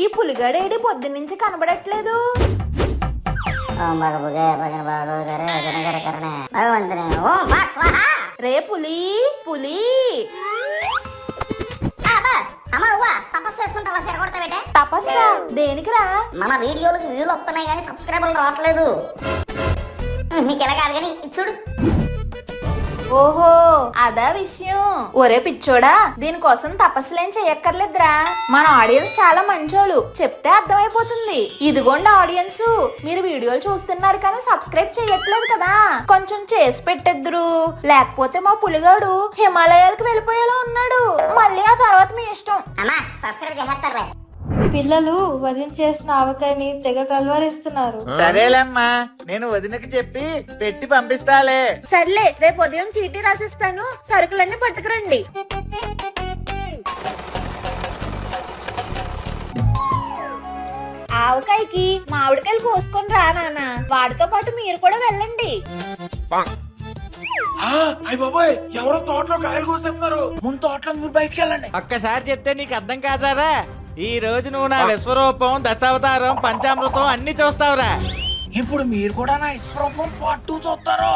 ఈ పులిగాడేడి పొద్దున్నుంచి కనబడట్లేదు. రే పులి పులి తపస్సా దేనికిరా? మన వీడియోలకు వ్యూలు వస్తున్నాయి కానీ సబ్స్క్రైబర్లు రావట్లేదు. మీకు ఎలా కాదు కానీ చూడు. ఓహో అదా విషయం. ఒరే పిచ్చోడా, దీనికోసం తపస్సులేం చెయ్యక్కర్లేదురా. మన ఆడియన్స్ చాలా మంచోళ్ళు, చెప్తే అర్థమైపోతుంది. ఇదిగోండి ఆడియన్స్, మీరు వీడియోలు చూస్తున్నారు కానీ సబ్స్క్రైబ్ చెయ్యట్లేదు కదా, కొంచెం చేసి పెట్టెద్దురు. లేకపోతే మా పులిగాడు హిమాలయాలకు వెళ్ళిపోయేలా ఉన్నాడు. మళ్ళీ ఆ తర్వాత మీ ఇష్టం. అమ్మా సబ్స్క్రైబ్ చేసేస్తారులే. పిల్లలు వదిన చేసిన ఆవకాయని తెగ కలవరిస్తున్నారు. సరేలేమ్మా, నేను వదినకి చెప్పి పెట్టి పంపిస్తాలే. సర్లే, రేపు ఉదయం చీటీ రాసిస్తాను, సరుకులన్నీ పట్టుకురండి. ఆవకాయకి మామిడికాయలు కోసుకొని రా నాన్న, వాడితో పాటు మీరు కూడా వెళ్ళండి. అయ్య బాబాయ్, ఎవరో తోటలో కాయలు కోసేస్తున్నారు. ముందు తోటలో మీరు బయటికి వెళ్ళండి. ఒక్కసారి చెప్తే నీకు అర్థం కాదారా? ఈ రోజు నువ్వు నా విశ్వరూపం, దశావతారం, పంచామృతం అన్ని చూస్తావురా. ఇప్పుడు మీరు కూడా నా ఇష్టరూపం పార్ట్ 2 చూస్తారు.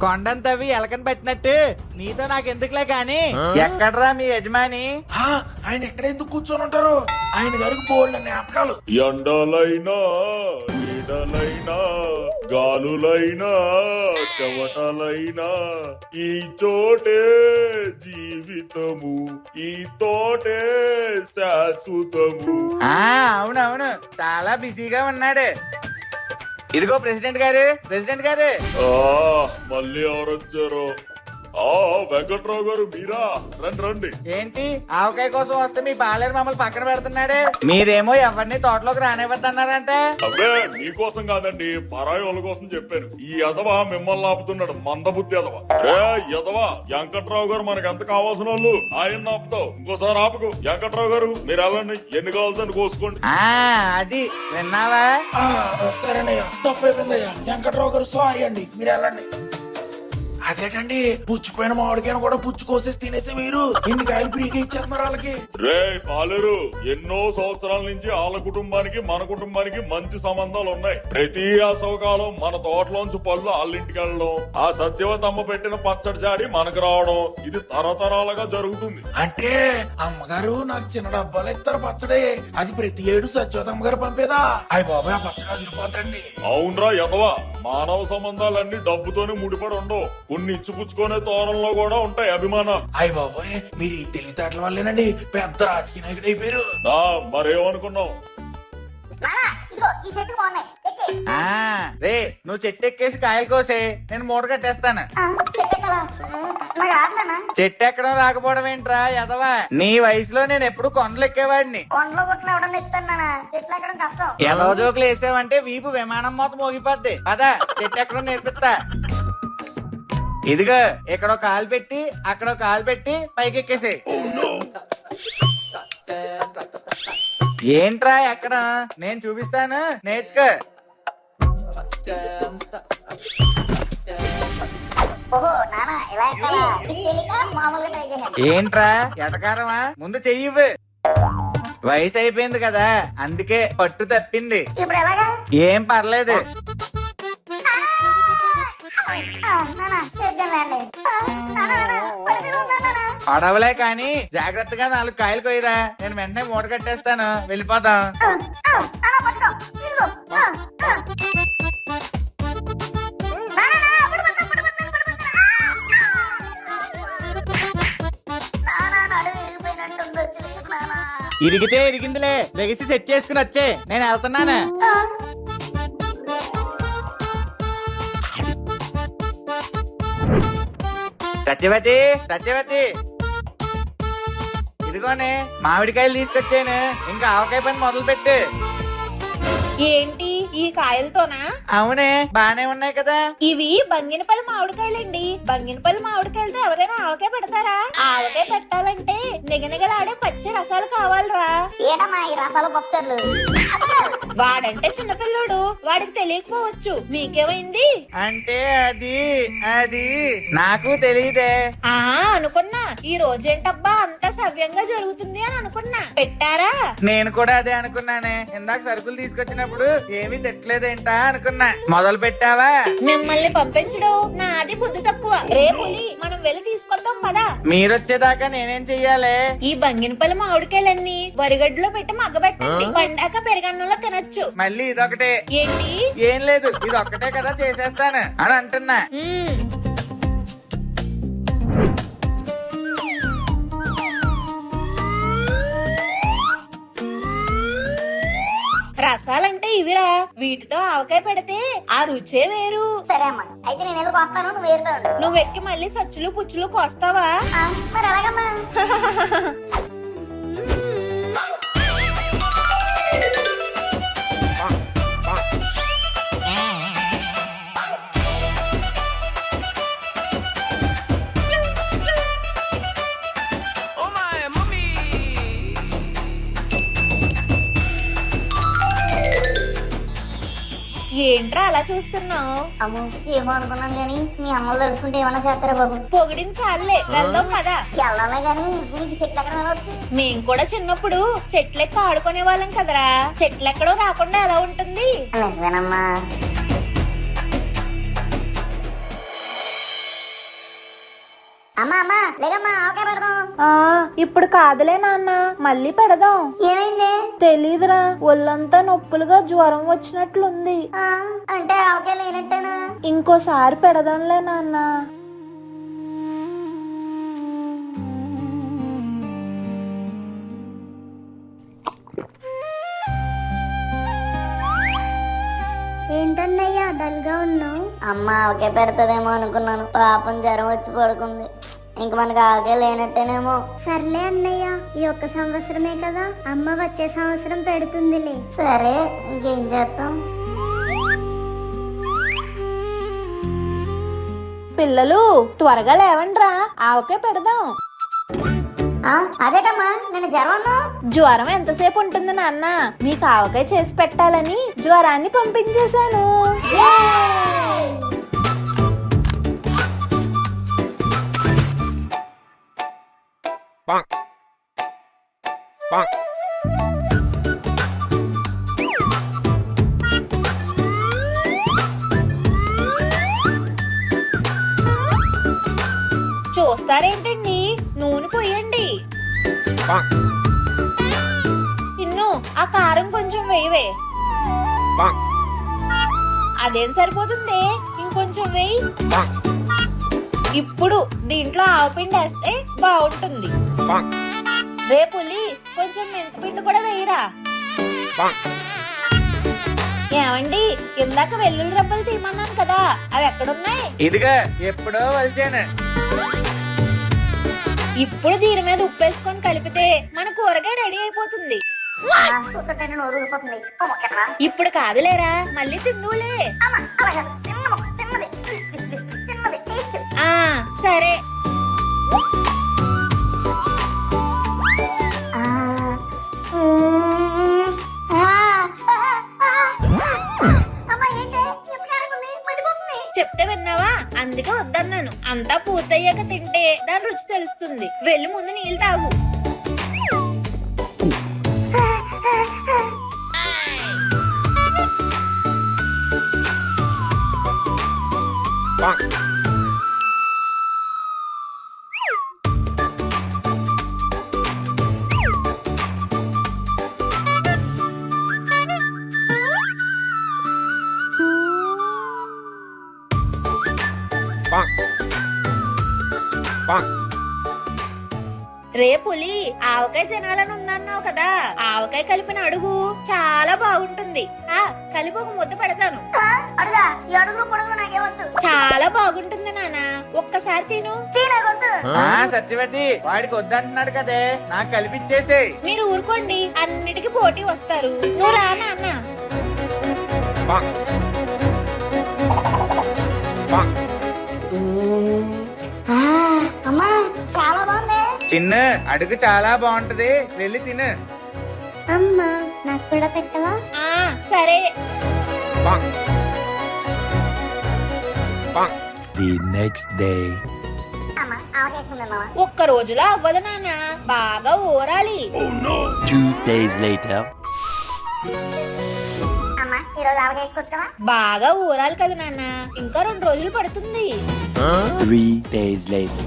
కొండంతవి ఎలకని పట్టినట్టు నీతో నాకెందుకులే గాని, ఎక్కడ్రా మీ యజమాని? ఆయన ఎక్కడ ఎందుకు కూర్చొని ఉంటారు? ఆయన గారికి బోల్డ్ జ్ఞాపకాలు. ఎండలైనా నీడలైనా గాలులైనా చెవటలైనా ఈ చోటే జీవితము, ఈ తోటే శాశ్వతము. అవునవును, చాలా బిజీగా ఉన్నాడు. ఇదిగో ప్రెసిడెంట్ గారు. మళ్ళీ ఎవరొచ్చారు? వెంకట్రావు గారు మీరా? రండి రండి. ఏంటి ఆవకాయ కోసం వస్తే మీ బాలేరు మమ్మల్ని పక్కన పెడుతున్నాడు? మీరేమో ఎవరిని తోటలోకి రానివ్వద్దన్నారంటే. అబ్బే మీకోసం కాదండి, పరాయి వాళ్ళ కోసం చెప్పాను. ఈ ఎదవ మిమ్మల్ని ఆపుతున్నాడు, మందబుద్ధి ఎదవ. ఎదవ వెంకట్రావు గారు మనకు ఎంత కావాల్సిన వాళ్ళు, ఆయన ఆపుతావు. ఇంకోసారి ఆపుకు. వెంకట్రావు గారు మీరు వెళ్ళండి, ఎన్ని కావాల్సిన కోసుకోండి. అది విన్నావా? సరేనయ్యా, తప్పైపోయిందయ్యా. వెంకట్రావు గారు సారీ అండి, మీరు వెళ్ళండి. అదేటండి, పుచ్చిపోయిన మామిడికాయను కూడా పుచ్చు కోసేసి తినేసి మీరు ఇన్ని కాయలు ఫ్రీగా ఇచ్చేస్తున్నారు వాళ్ళకి. రే పాలేరు, ఎన్నో సంవత్సరాల నుంచి వాళ్ళ కుటుంబానికి మన కుటుంబానికి మంచి సంబంధాలు ఉన్నాయి. ప్రతి అసౌకాలం మన తోటలోంచి పళ్ళు వాళ్ళ ఇంటికి వెళ్ళడం, ఆ సత్యవతమ్మ పెట్టిన పచ్చడి జాడి మనకు రావడం, ఇది తరతరాలుగా జరుగుతుంది. అంటే అమ్మగారు నాకు చిన్న డబ్బాలు ఇస్తారు పచ్చడి, అది ప్రతి ఏడు సత్యవతమ్మ గారు పంపేదా? అయ్య బాబాయ్, ఆ పచ్చడి అదిరిపోతండి. అవునరా ఎదవా, మానవ సంబంధాలన్నీ డబ్బుతోనే ముడిపడి ఉండవు. కొన్ని ఇచ్చిపుచ్చుకునే తోరణంలో కూడా ఉంటాయి అభిమానం. అయ్య బాబాయ్, మీరు ఈ తెలివితేటల వల్లేనండి పెద్ద రాజకీయ నాయకుడు అయిపోయారు. మరేమనుకున్నావు? రే నువ్వు చెట్టు ఎక్కేసి కాయలు కోసే, నేను మూట కట్టేస్తాను. చెట్టు ఎక్కడం రాకపోవడం ఏంట్రా ఎదవా? నీ వయసులో నేను ఎప్పుడు కొండలు ఎక్కేవాడిని. కొండలో గుట్లు ఎవడన్నా ఎక్కుతాను, చెట్లు ఎక్కడం కష్టం. ఎలా జోకులు వేసావంటే వీపు విమానం మొత్తం మోగిపోద్ది. అదా చెట్టు ఎక్కడం నేర్పిస్తా. ఇదిగో ఇక్కడ కాలు పెట్టి అక్కడ కాలు పెట్టి పైకి ఎక్కేసే. ఏంట్రా ఎక్కడ? నేను చూపిస్తాను, నేర్చుకో. ఓహో నానా, ఇలా ఎక్కాలా? ఇది తెలియక మామూలుగా ట్రై చేశాను. ఏంట్రా ఎటకారమా? ముందు చెయ్యివ్వు. వయసు అయిపోయింది కదా, అందుకే పట్టు తప్పింది. ఇప్పుడు ఎలాగా? ఏం పర్లేదు. పడవలే కానీ జాగ్రత్తగా 4 కాయలు కొయ్యరా, నేను వెంటనే మూట కట్టేస్తాను, వెళ్ళిపోతాం. ఇరిగితే ఇరిగిందిలే, లెగిసి సెట్ చేసుకుని వచ్చే, నేను వెళ్తున్నాను. సత్యవతి ఇదిగోనే మామిడికాయలు తీసుకొచ్చాను, ఇంకా ఆవకాయ పని మొదలు పెట్టు. ఏంటి ఈ కాయలతోనా? అవునే, బానే ఉన్నాయి కదా. ఇవి బంగినపల్లి మామిడికాయలండి. బంగినపల్లి మామిడికాయలతో ఎవరైనా ఆవకాయ పెడతారా? ఆవకాయ పెట్టాలంటే నిగనిగలాడే పచ్చి రసాలు కావాలరా. ఏటమ్మా ఈ రసాలు పప్పుచారులు? వాడంటే చిన్నపిల్లోడు, వాడికి తెలియకపోవచ్చు. మీకేమైంది? అంటే అది నాకు తెలియదే. ఆ అనుకున్నా, ఈ రోజేంటబ్బా అంత సవ్యంగా జరుగుతుంది అని అనుకున్నా. పెట్టారా? నేను కూడా అదే అనుకున్నానే. ఇందాక సరుకులు తీసుకొచ్చినప్పుడు ఏమీ తిట్టలేదేంటా అనుకున్నా. మొదలు పెట్టావా? మిమ్మల్ని పంపించడం నాది బుద్ధి తక్కువ. రేపులి మనం వెళ్ళి తీసుకొద్దాం పదా. మీరొచ్చేదాకా నేనేం చెయ్యాలి? ఈ బంగినపల్లి మామిడికాయలన్నీ వరిగడ్డలో పెట్టి మగ్గబెట్టండి. పండాక పెరగన్నంలో తినొచ్చు. మళ్ళీ ఇదొకటే. ఏంటి? ఏం లేదు, ఇది ఒక్కటే కదా చేసేస్తాను అని అంటున్నా. రసాలంటే ఇవిరా. వీటితో ఆవకాయ పెడితే ఆ రుచే వేరు. సరే అమ్మా, అయితే నేను వెళ్ళి కొస్తాను, నువ్వు ఏరుతావు. నువ్వెక్కి మళ్ళీ సచ్చులు పుచ్చులు కోస్తావా? మరి అలాగమ్మా. ఏంట్రా అలా చూస్తున్నావు? అమ్మో ఏమో అనుకున్నాను గాని మీ అమ్మలు తలుచుకుంటే ఏమన్నా చేస్తారా బాబు? పొగిడించాలే, వెళ్దాం కదా. వెళ్ళామే గాని నీకు చెట్లు ఎక్కడ వెళ్ళవచ్చు? మేం కూడా చిన్నప్పుడు చెట్లెక్క ఆడుకునే వాళ్ళం కదరా. చెట్లెక్కడో రాకుండా ఎలా ఉంటుంది? నిజమేనమ్మా. అమ్మా అమ్మా లేదమ్మా, ఆవకాయ పెడదాం. ఇప్పుడు కాదులే నాన్న, మళ్ళీ పెడదాం. ఏమైంది? తెలీదురా, ఒళ్ళంతా నొప్పులుగా జ్వరం వచ్చినట్లుంది. అంటే ఆవకాయ లేనట్టేనా? ఇంకోసారి పెడదాంలే నాన్న. ఏంటన్నయ్యా డల్ గా ఉన్నావు? అమ్మ ఆవకాయ పెడతదేమో అనుకున్నాను, పాపం జ్వరం వచ్చి పడుకుంది. ఇంక మనకి ఆవకాయ లేనట్టేనేమో. సర్లే అన్నయ్య, ఈ ఒక్క సంవత్సరమే కదా, అమ్మ వచ్చే సంవత్సరం పెడుతుందిలే. సరే ఇంకేం చేస్తాం. పిల్లలు త్వరగా లేవండ్రా, ఆవకాయ పెడదాం. అదేటమ్మా నేను జ్వరం. జ్వరం ఎంతసేపు ఉంటుంది నాన్న? మీకు ఆవకాయ చేసి పెట్టాలని జ్వరాన్ని పంపించేశాను. చూస్తారేంటండి, నూనె పోయండి. ఇన్ను ఆ కారం కొంచెం వేయవే. అదేం సరిపోతుంది, ఇంకొంచెం వేయి. ఇప్పుడు దీంట్లో ఆవపిండి వేస్తే బాగుంటుంది. రేపులి కొంచెం మెంతిపిండి కూడా వేయరా. ఏమండి, ఇందాక వెల్లుల్లి రబ్బలు తీయమన్నాను కదా, అవి ఎక్కడున్నాయి? ఇదిగా ఎప్పుడో వలిచాను. ఇప్పుడు దీని మీద ఉప్పేసుకొని కలిపితే మన కూరగాయ రెడీ అయిపోతుంది. ఇప్పుడు కాదులేరా, మళ్ళీ తిందులే. సరే. చెప్తే విన్నావా? అందుకే వద్దన్నాను. అంతా పూర్తయ్యాక తింటే దాని రుచి తెలుస్తుంది. వెళ్ళి ముందు నీళ్ళు తాగు. రేపులి ఆవకాయ తినాలని ఉందన్నావు కదా, ఆవకాయ కలిపిన అడుగు చాలా బాగుంటుంది. కలిపి ఒక ముద్ద పెడతాను. చాలా బాగుంటుంది నాన్న, ఒక్కసారి తిను. సత్యవతి వాడికి వద్దంటున్నాడు కదే, నాకు కలిపిచ్చేసే. మీరు ఊరుకోండి, అన్నిటికీ పోటీ వస్తారు. నువ్వు రా నాన్న. అమ్మా చాలా బాగుంది. చిన్న అడుగు చాలా బాగుంటది, వెళ్ళి తిను. అమ్మా నాకు కూడా పెట్టవా? ఆ సరే. The next day. అమ్మ ఆవకేసుకుందాం మామ. ఒక్క రోజులో అవ్వదు నాన్న, బాగా ఊరాలి. 2 days later. అమ్మ ఈ రోజు ఆవకేసుకోవచ్చు కదా? బాగా ఊరాలి కదా నాన్న, ఇంకా 2 రోజులు పడుతుంది. 3 days later.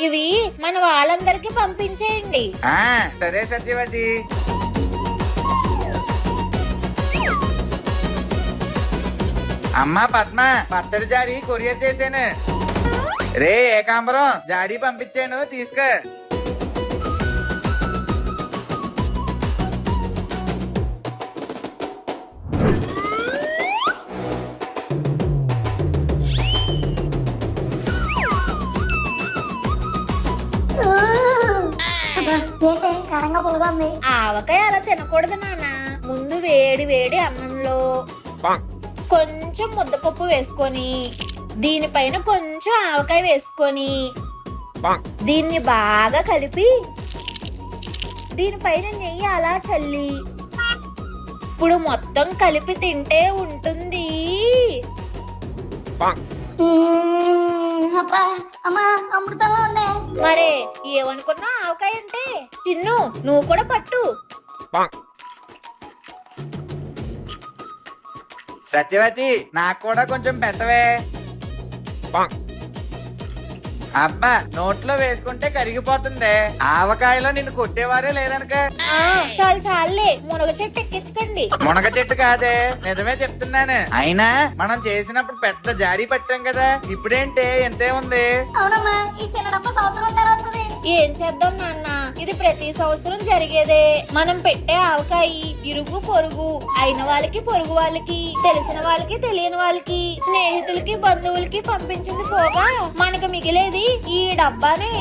ఇవి మన వాళ్ళందరికీ పంపించేయండి. ఆ సరే సత్యవతి. అమ్మా పద్మ, పచ్చడి జాడి కొరియర్ చేశాను. రే ఏకాంబరం, జాడీ పంపించాను, తీసుకో. ఏంటి కారంగా పులుగా ఉంది? ఆవకాయ అలా తినకూడదు నాన్న. ముందు వేడి వేడి అన్నంలో కొంచెం ముద్దపప్పు వేసుకొని, దీనిపైన కొంచెం ఆవకాయ వేసుకొని, దీన్ని బాగా కలిపి, దీనిపైన నెయ్యి అలా చల్లి, ఇప్పుడు మొత్తం కలిపి తింటే ఉంటుంది. అబ్బా అమ్మా అమృతంగా ఉంది. మరే ఏమనుకున్నా ఆవకాయ అంటే. తిన్ను, నువ్వు కూడా పట్టు. సత్యవతి, నాకు కూడా కొంచెం పెట్టవే. అబ్బా, నోట్లో వేసుకుంటే కరిగిపోతుంది. ఆవకాయలో నిన్ను కొట్టేవారే లేరనక. చాలు చాలులే, మునగ చెట్టు ఎక్కించకండి. మునగ చెట్టు కాదే, నిజమే చెప్తున్నాను. అయినా మనం చేసినప్పుడు పెద్ద జారీ పట్టాం కదా, ఇప్పుడేంటే ఎంతే ఉంది. అవునమ్మా, ఈ చిన్న సంవత్సరం తర్వాత ఏం చేద్దాం నాన్న, ఇది ప్రతి సంవత్సరం జరిగేదే. మనం పెట్టే ఆవకాయ ఇరుగు పొరుగు అయిన వాళ్ళకి, పొరుగు వాళ్ళకి, తెలిసిన వాళ్ళకి, తెలియని వాళ్ళకి, స్నేహితులకి, బంధువులకి పంపించింది పోగా మనకు మిగిలేది ఈ డబ్బానే.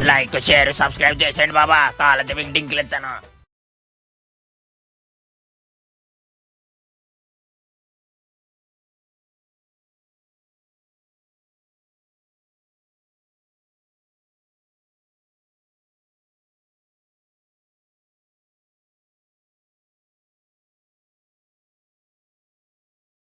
లైక్ షేర్ సబ్స్క్రైబ్ చేసేయండి బాబా, కాలంతో మీకు డింకులు ఇస్తాను.